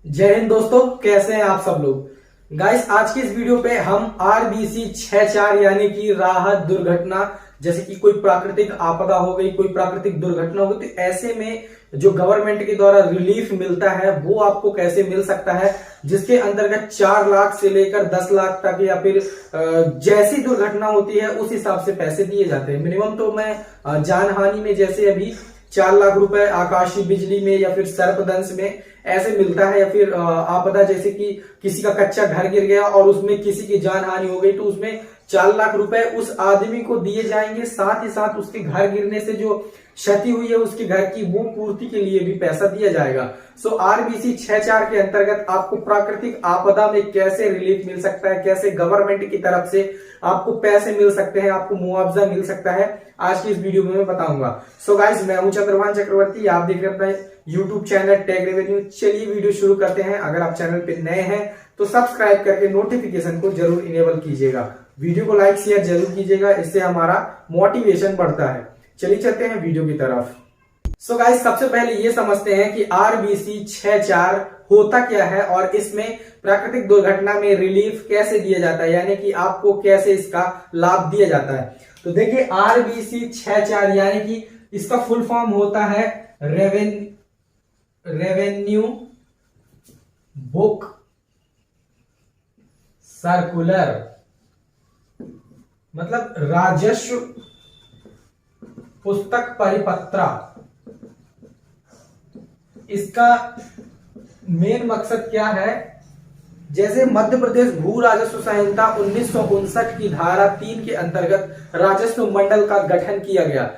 जय हिंद दोस्तों, कैसे हैं आप सब लोग। गाइस, आज की इस वीडियो पे हम आरबीसी 64 यानी कि राहत दुर्घटना, जैसे कि कोई प्राकृतिक आपदा हो गई, कोई प्राकृतिक दुर्घटना हो गई, तो ऐसे में जो गवर्नमेंट के द्वारा रिलीफ मिलता है वो आपको कैसे मिल सकता है, जिसके अंतर्गत 4 लाख से लेकर 10 लाख तक या फिर जैसी दुर्घटना होती है उस हिसाब से पैसे दिए जाते हैं। मिनिमम तो मैं जानहानि में जैसे अभी 4 लाख रुपए आकाशीय बिजली में या फिर सर्पदंश में ऐसे मिलता है, या फिर आपदा जैसे कि किसी का कच्चा घर गिर गया और उसमें किसी की जान हानि हो गई तो उसमें 4 लाख रुपए उस आदमी को दिए जाएंगे। साथ ही साथ उसके घर गिरने से जो क्षति हुई है उसके घर की वो पूर्ति के लिए भी पैसा दिया जाएगा। सो आरबीसी 64 के अंतर्गत आपको प्राकृतिक आपदा में कैसे रिलीफ मिल सकता है, कैसे गवर्नमेंट की तरफ से आपको पैसे मिल सकते हैं, आपको मुआवजा मिल सकता है, आज की इस वीडियो में मैं बताऊंगा। सो गाइस, मैं हूं चंद्रभान चक्रवर्ती, आप देख रहे हैं अपना यूट्यूब चैनल टेक रेवेन्यू। चलिए वीडियो शुरू करते हैं। अगर आप चैनल पे नए हैं तो सब्सक्राइब करके नोटिफिकेशन को जरूर इनेबल कीजिएगा, वीडियो को लाइक शेयर जरूर कीजिएगा, इससे हमारा मोटिवेशन बढ़ता है। चलिए चलते हैं वीडियो की तरफ। सो गाइस, सबसे पहले ये समझते हैं कि आरबीसी 64 होता क्या है और इसमें प्राकृतिक दुर्घटना में रिलीफ कैसे दिया जाता है, यानी कि आपको कैसे इसका लाभ दिया जाता है। तो देखिए, आरबीसी 64 यानी कि इसका फुल फॉर्म होता है रेवेन्यू बुक सर्कुलर, मतलब राजस्व पुस्तक परिपत्रा। इसका मेन मकसद क्या है, जैसे मध्य प्रदेश भू राजस्व संहिता 1959 की धारा 3 के अंतर्गत राजस्व मंडल का गठन किया गया।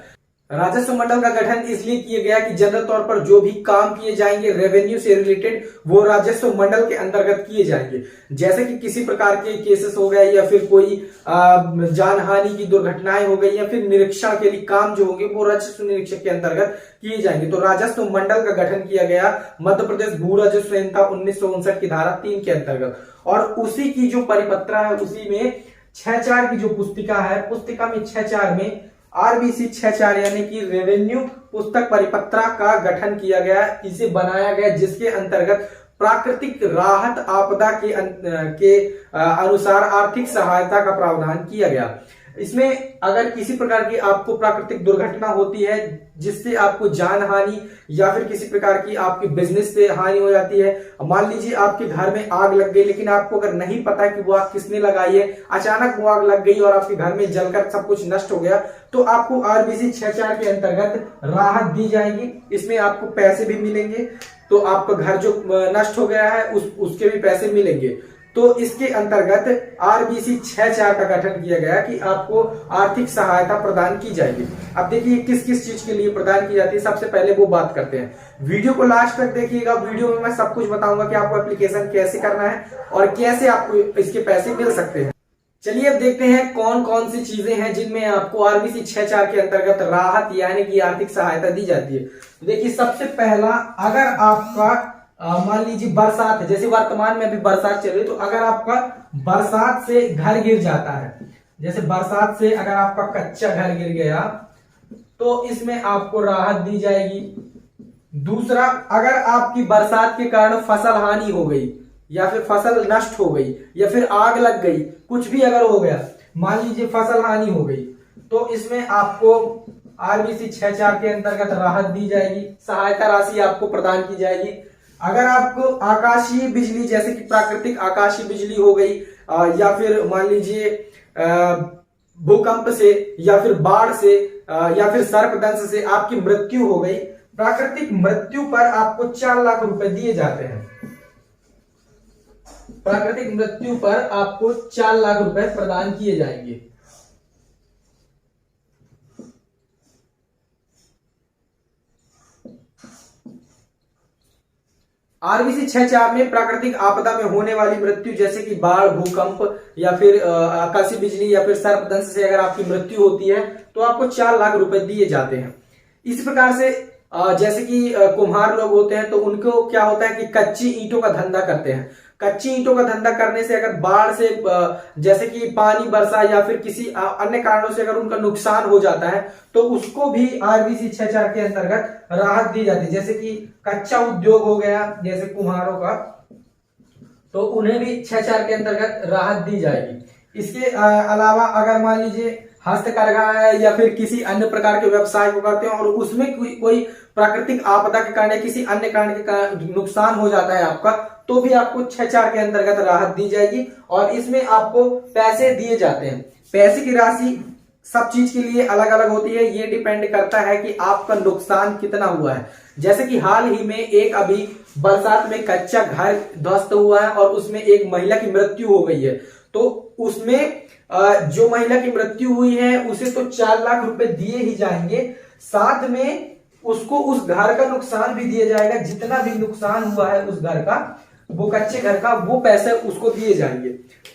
राजस्व मंडल का गठन इसलिए किया गया कि जनरल तौर पर जो भी काम किए जाएंगे रेवेन्यू से रिलेटेड वो राजस्व मंडल के अंतर्गत किए जाएंगे। जैसे कि किसी प्रकार के केसेस हो गए या फिर कोई जानहानि की दुर्घटनाएं हो गई या फिर निरीक्षण के लिए काम जो होंगे वो राजस्व निरीक्षक के अंतर्गत किए जाएंगे। तो राजस्व मंडल का गठन किया गया मध्य प्रदेश भू राजस्व संहिता 1959 की धारा 3 के अंतर्गत, और उसी की जो परिपत्रा है उसी में 64 की जो पुस्तिका है, पुस्तिका में 64 में आरबीसी 64 यानी कि रेवेन्यू पुस्तक परिपत्रा का गठन किया गया, इसे बनाया गया, जिसके अंतर्गत प्राकृतिक राहत आपदा के अनुसार आर्थिक सहायता का प्रावधान किया गया। इसमें अगर किसी प्रकार की आपको प्राकृतिक दुर्घटना होती है जिससे आपको जान हानि या फिर किसी प्रकार की आपकी बिजनेस से हानि हो जाती है, मान लीजिए आपके घर में आग लग गई लेकिन आपको अगर नहीं पता कि वो आग किसने लगाई है, अचानक वो आग लग गई और आपके घर में जलकर सब कुछ नष्ट हो गया, तो आपको आरबीसी 64 के अंतर्गत राहत दी जाएगी। इसमें आपको पैसे भी मिलेंगे, तो आपका घर जो नष्ट हो गया है उसके भी पैसे मिलेंगे। तो इसके अंतर्गत आरबीसी 64 का गठन किया गया कि आपको आर्थिक सहायता प्रदान की जाएगी। अब देखिए किस किस चीज के लिए प्रदान की जाती है, सबसे पहले वो बात करते हैं। वीडियो को लास्ट तक देखिएगा, वीडियो में मैं सब कुछ बताऊंगा कि आपको एप्लीकेशन कैसे करना है और कैसे आपको इसके पैसे मिल सकते हैं। चलिए अब देखते हैं कौन कौन सी चीजें हैं जिनमें आपको आरबीसी 64 के अंतर्गत राहत यानी कि आर्थिक सहायता दी जाती है। तो देखिए, सबसे पहला, अगर आपका मान लीजिए बरसात है, जैसे वर्तमान में अभी बरसात चल रही, तो अगर आपका बरसात से घर गिर जाता है, जैसे बरसात से अगर आपका कच्चा घर गिर गया तो इसमें आपको राहत दी जाएगी। दूसरा, अगर आपकी बरसात के कारण फसल हानि हो गई या फिर फसल नष्ट हो गई या फिर आग लग गई, कुछ भी अगर हो गया, मान लीजिए फसल हानि हो गई, तो इसमें आपको आरबीसी 64 के अंतर्गत राहत दी जाएगी, सहायता राशि आपको प्रदान की जाएगी। अगर आपको आकाशीय बिजली, जैसे कि प्राकृतिक आकाशीय बिजली हो गई या फिर मान लीजिए भूकंप से या फिर बाढ़ से या फिर सर्पदंश से आपकी मृत्यु हो गई, प्राकृतिक मृत्यु पर आपको 4 लाख रुपए दिए जाते हैं। प्राकृतिक मृत्यु पर आपको 4 लाख रुपए प्रदान किए जाएंगे। आरबीसी 64 में प्राकृतिक आपदा में होने वाली मृत्यु, जैसे कि बाढ़, भूकंप या फिर आकाशीय बिजली या फिर सर्पदंश से अगर आपकी मृत्यु होती है तो आपको 4 लाख रुपए दिए जाते हैं। इस प्रकार से जैसे कि कुम्हार लोग होते हैं तो उनको क्या होता है कि कच्ची ईंटों का धंधा करते हैं। कच्ची ईंटों का धंधा करने से अगर बाढ़ से जैसे कि पानी बरसा या फिर किसी अन्य कारणों से अगर उनका नुकसान हो जाता है तो उसको भी आरबीसी 6.4 के अंतर्गत राहत दी जाती है। जैसे कि कच्चा उद्योग हो गया जैसे कुम्हारों का, तो उन्हें भी 6.4 के अंतर्गत राहत दी जाएगी। इसके अलावा अगर मान लीजिए हस्तकरघा है या फिर किसी अन्य प्रकार के व्यवसाय को करते हैं और उसमें कोई प्राकृतिक आपदा के कारण या किसी अन्य कारण के कारण नुकसान हो जाता है आपका, तो भी आपको 6.4 के अंतर्गत राहत दी जाएगी और इसमें आपको पैसे दिए जाते हैं। पैसे की राशि सब चीज के लिए अलग अलग होती है, ये डिपेंड करता है कि आपका नुकसान कितना हुआ है। जैसे कि हाल ही में एक अभी बरसात में कच्चा घर ध्वस्त हुआ है और उसमें एक महिला की मृत्यु हो गई है, तो उसमें जो महिला की मृत्यु हुई है उसे तो 4 लाख रुपए दिए ही जाएंगे, साथ में उसको उस घर का नुकसान भी दिया जाएगा। जितना भी नुकसान हुआ है उस घर का, वो कच्चे घर का, वो पैसे उसको दिए जाएंगे।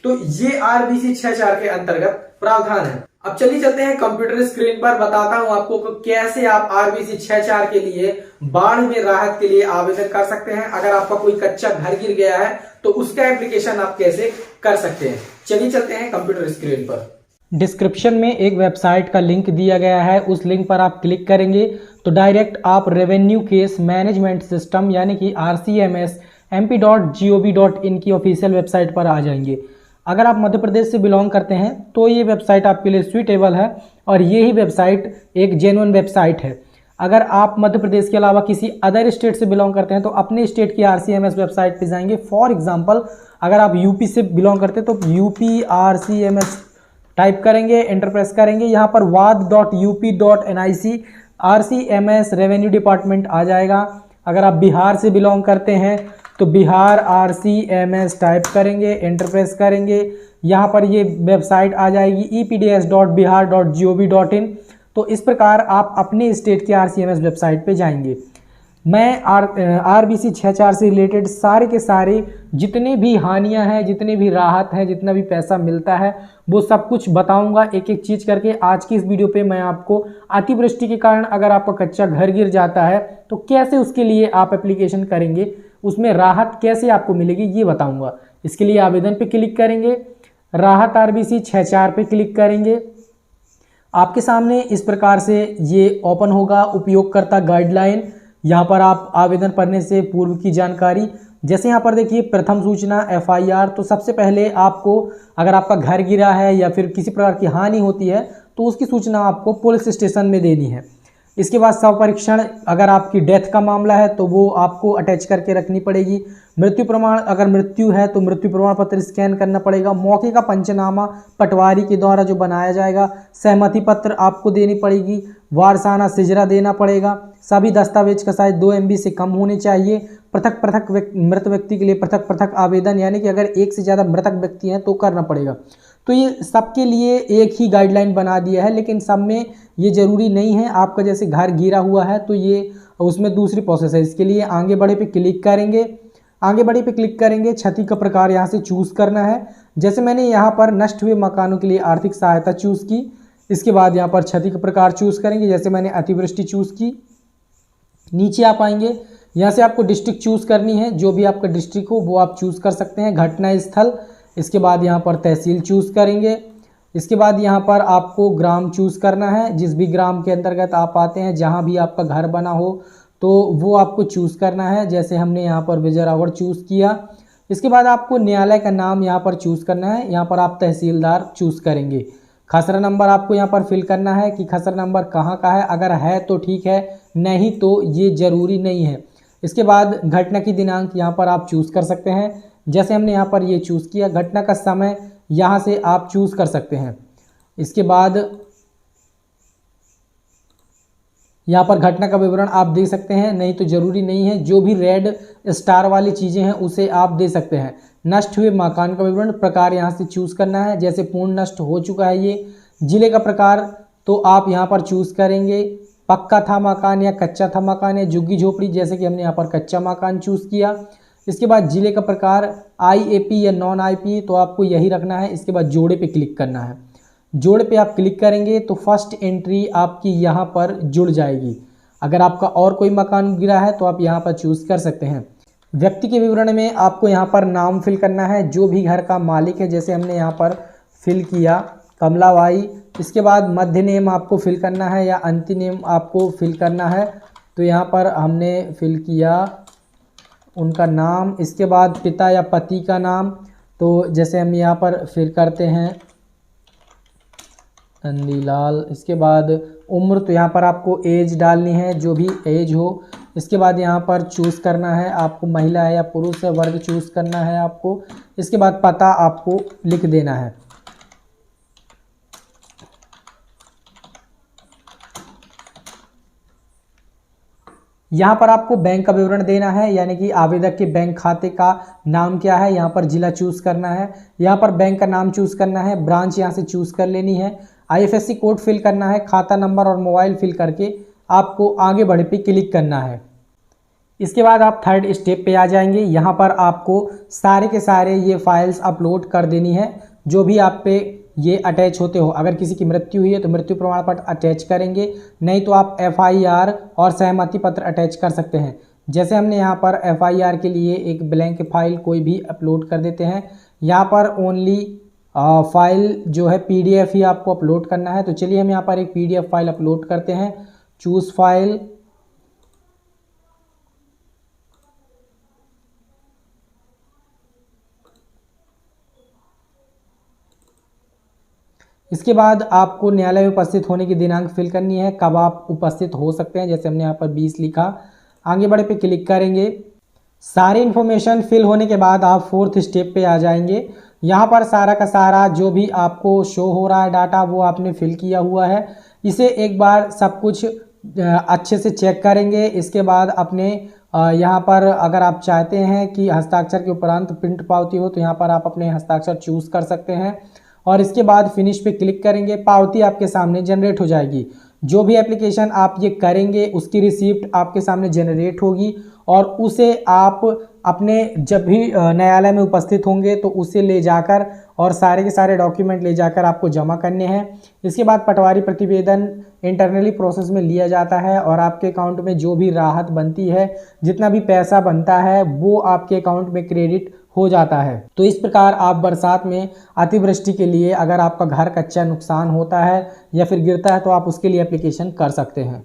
तो ये आरबीसी 6.4 के अंतर्गत प्रावधान है। अब चलिए चलते हैं कंप्यूटर स्क्रीन पर, बताता हूं आपको कैसे आप आरबीसी 6.4 के लिए बाढ़ में राहत के लिए आवेदन कर सकते हैं। अगर आपका कोई कच्चा घर गिर गया है तो उसका एप्लीकेशन आप कैसे कर सकते हैं। चलिए चलते हैं कंप्यूटर स्क्रीन पर। डिस्क्रिप्शन में एक वेबसाइट का लिंक दिया गया है, उस लिंक पर आप क्लिक करेंगे तो डायरेक्ट आप रेवेन्यू केस मैनेजमेंट सिस्टम यानी कि RCMS mp.gov.in की ऑफिशियल वेबसाइट पर आ जाएंगे। अगर आप मध्य प्रदेश से बिलोंग करते हैं तो ये वेबसाइट आपके लिए सूटेबल है और ये ही वेबसाइट एक जेन्युइन वेबसाइट है। अगर आप मध्य प्रदेश के अलावा किसी अदर स्टेट से बिलोंग करते हैं तो अपने स्टेट की RCMS वेबसाइट पे जाएंगे। फॉर एग्जांपल अगर आप यूपी से बिलोंग करते हैं तो यूपी RCMS टाइप करेंगे, एंटर प्रेस करेंगे, यहाँ पर wad.up.nic RCMS रेवेन्यू डिपार्टमेंट आ जाएगा। अगर आप बिहार से बिलोंग करते हैं तो बिहार RCMS टाइप करेंगे, एंटर प्रेस करेंगे, यहाँ पर ये वेबसाइट आ जाएगी epds.bihar.gov.in। तो इस प्रकार आप अपने स्टेट के RCMS वेबसाइट पे जाएंगे। मैं आरबीसी 6.4 से रिलेटेड सारे के सारे जितने भी हानियां हैं, जितने भी राहत हैं, जितना भी पैसा मिलता है वो सब कुछ बताऊंगा एक एक चीज़ करके। आज की इस वीडियो पे मैं आपको अतिवृष्टि के कारण अगर आपका कच्चा घर गिर जाता है तो कैसे उसके लिए आप एप्लीकेशन करेंगे, उसमें राहत कैसे आपको मिलेगी ये बताऊँगा। इसके लिए आवेदन पर क्लिक करेंगे, राहत आरबीसी 6.4 पे क्लिक करेंगे। आपके सामने इस प्रकार से ये ओपन होगा, उपयोगकर्ता गाइडलाइन। यहाँ पर आप आवेदन भरने से पूर्व की जानकारी, जैसे यहाँ पर देखिए प्रथम सूचना FIR। तो सबसे पहले आपको अगर आपका घर गिरा है या फिर किसी प्रकार की हानि होती है तो उसकी सूचना आपको पुलिस स्टेशन में देनी है। इसके बाद स्वपरीक्षण, अगर आपकी डेथ का मामला है तो वो आपको अटैच करके रखनी पड़ेगी। मृत्यु प्रमाण, अगर मृत्यु है तो मृत्यु प्रमाण पत्र स्कैन करना पड़ेगा। मौके का पंचनामा पटवारी के द्वारा जो बनाया जाएगा, सहमति पत्र आपको देनी पड़ेगी। वारसाना सिजरा देना पड़ेगा। सभी दस्तावेज का साइज 2 MB से कम होने चाहिए। पृथक पृथक मृत व्यक्ति के लिए पृथक पृथक आवेदन, यानी कि अगर एक से ज़्यादा मृतक व्यक्ति हैं तो करना पड़ेगा। तो ये सबके लिए एक ही गाइडलाइन बना दिया है, लेकिन सब में ये ज़रूरी नहीं है। आपका जैसे घर गिरा हुआ है तो ये उसमें दूसरी प्रोसेस है। इसके लिए आगे बढ़े पे क्लिक करेंगे। आगे बढ़े पे क्लिक करेंगे, क्षति का प्रकार यहाँ से चूज़ करना है। जैसे मैंने यहाँ पर नष्ट हुए मकानों के लिए आर्थिक सहायता चूज़ की। इसके बाद यहाँ पर क्षति का प्रकार चूज़ करेंगे, जैसे मैंने अतिवृष्टि चूज़ की। नीचे आप आएंगे, यहाँ से आपको डिस्ट्रिक्ट चूज़ करनी है, जो भी आपका डिस्ट्रिक्ट हो वो आप चूज़ कर सकते हैं। घटना स्थल, इसके बाद यहाँ पर तहसील चूज़ करेंगे। इसके बाद यहाँ पर आपको ग्राम चूज़ करना है, जिस भी ग्राम के अंतर्गत आप आते हैं, जहाँ भी आपका घर बना हो तो वो आपको चूज़ करना है। जैसे हमने यहाँ पर विजयरावड़ चूज़ किया। इसके बाद आपको न्यायालय का नाम यहाँ पर चूज़ करना है। यहाँ पर आप तहसीलदार चूज़ करेंगे। खसरा नंबर आपको यहाँ पर फिल करना है कि खसरा नंबर कहाँ का है। अगर है तो ठीक है, नहीं तो ये ज़रूरी नहीं है। इसके बाद घटना की दिनांक यहाँ पर आप चूज़ कर सकते हैं, जैसे हमने यहाँ पर ये चूज़ किया। घटना का समय यहाँ से आप चूज़ कर सकते हैं। इसके बाद यहाँ पर घटना का विवरण आप दे सकते हैं, नहीं तो ज़रूरी नहीं है। जो भी रेड स्टार वाली चीज़ें हैं उसे आप दे सकते हैं। नष्ट हुए मकान का विवरण, प्रकार यहाँ से चूज़ करना है, जैसे पूर्ण नष्ट हो चुका है ये। जिले का प्रकार तो आप यहाँ पर चूज़ करेंगे, पक्का था मकान या कच्चा था मकान या झुग्गी झोपड़ी, जैसे कि हमने यहाँ पर कच्चा मकान चूज़ किया। इसके बाद जिले का प्रकार IAP या नॉन IP, तो आपको यही रखना है। इसके बाद जोड़े पे क्लिक करना है। जोड़े पे आप क्लिक करेंगे तो फर्स्ट एंट्री आपकी यहाँ पर जुड़ जाएगी। अगर आपका और कोई मकान गिरा है तो आप यहाँ पर चूज़ कर सकते हैं। व्यक्ति के विवरण में आपको यहाँ पर नाम फिल करना है, जो भी घर का मालिक है, जैसे हमने यहाँ पर फिल किया कमलाबाई। इसके बाद मध्य नेम आपको फिल करना है या अंतिम नेम आपको फिल करना है, तो यहाँ पर हमने फिल किया उनका नाम। इसके बाद पिता या पति का नाम, तो जैसे हम यहाँ पर फिल करते हैं नंदीलाल। इसके बाद उम्र, तो यहाँ पर आपको एज डालनी है, जो भी एज हो। इसके बाद यहाँ पर चूज़ करना है आपको महिला है या पुरुष है, वर्ग चूज़ करना है आपको। इसके बाद पता आपको लिख देना है। यहाँ पर आपको बैंक का विवरण देना है, यानी कि आवेदक के बैंक खाते का नाम क्या है, यहाँ पर जिला चूज़ करना है, यहाँ पर बैंक का नाम चूज़ करना है, ब्रांच यहाँ से चूज़ कर लेनी है, IFSC कोड फिल करना है, खाता नंबर और मोबाइल फिल करके आपको आगे बढ़े पे क्लिक करना है। इसके बाद आप थर्ड स्टेप पे आ जाएंगे। यहाँ पर आपको सारे के सारे ये फाइल्स अपलोड कर देनी है, जो भी आप पे ये अटैच होते हो। अगर किसी की मृत्यु हुई है तो मृत्यु प्रमाण पत्र अटैच करेंगे, नहीं तो आप FIR और सहमति पत्र अटैच कर सकते हैं। जैसे हमने यहाँ पर FIR के लिए एक ब्लैंक फाइल कोई भी अपलोड कर देते हैं। यहाँ पर ओनली फाइल जो है PDF ही आपको अपलोड करना है, तो चलिए हम यहाँ पर एक PDF फाइल अपलोड करते हैं। चूज़ फाइल, इसके बाद आपको न्यायालय में उपस्थित होने की दिनांक फिल करनी है, कब आप उपस्थित हो सकते हैं। जैसे हमने यहाँ पर 20 लिखा, आगे बढ़े पे क्लिक करेंगे। सारी इन्फॉर्मेशन फिल होने के बाद आप फोर्थ स्टेप पे आ जाएंगे। यहाँ पर सारा का सारा जो भी आपको शो हो रहा है डाटा, वो आपने फिल किया हुआ है। इसे एक बार सब कुछ अच्छे से चेक करेंगे। इसके बाद अपने यहाँ पर अगर आप चाहते हैं कि हस्ताक्षर के उपरांत प्रिंट पावती हो, तो यहाँ पर आप अपने हस्ताक्षर चूज़ कर सकते हैं और इसके बाद फिनिश पे क्लिक करेंगे। पावती आपके सामने जनरेट हो जाएगी। जो भी एप्लीकेशन आप ये करेंगे उसकी रिसीप्ट आपके सामने जनरेट होगी और उसे आप अपने जब भी न्यायालय में उपस्थित होंगे तो उसे ले जाकर और सारे के सारे डॉक्यूमेंट ले जाकर आपको जमा करने हैं। इसके बाद पटवारी प्रतिवेदन इंटरनली प्रोसेस में लिया जाता है और आपके अकाउंट में जो भी राहत बनती है, जितना भी पैसा बनता है, वो आपके अकाउंट में क्रेडिट हो जाता है। तो इस प्रकार आप बरसात में अतिवृष्टि के लिए अगर आपका घर कच्चा नुकसान होता है या फिर गिरता है तो आप उसके लिए एप्लीकेशन कर सकते हैं।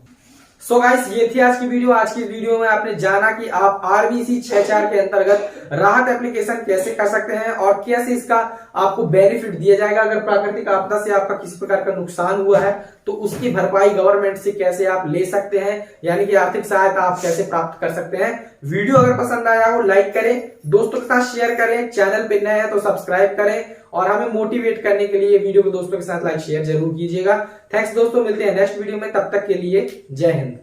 सो गाइस, ये थी आज की वीडियो। आज की वीडियो में आपने जाना कि आप RBC 64 के अंतर्गत राहत एप्लीकेशन कैसे कर सकते हैं और कैसे इसका आपको बेनिफिट दिया जाएगा। अगर प्राकृतिक आपदा से आपका किसी प्रकार का नुकसान हुआ है तो उसकी भरपाई गवर्नमेंट से कैसे आप ले सकते हैं, यानी कि आर्थिक सहायता आप कैसे प्राप्त कर सकते हैं। वीडियो अगर पसंद आया हो लाइक करें, दोस्तों के साथ शेयर करें, चैनल पे नए हैं तो सब्सक्राइब करें और हमें मोटिवेट करने के लिए वीडियो को दोस्तों के साथ लाइक शेयर जरूर कीजिएगा। थैंक्स दोस्तों, मिलते हैं नेक्स्ट वीडियो में, तब तक के लिए जय हिंद।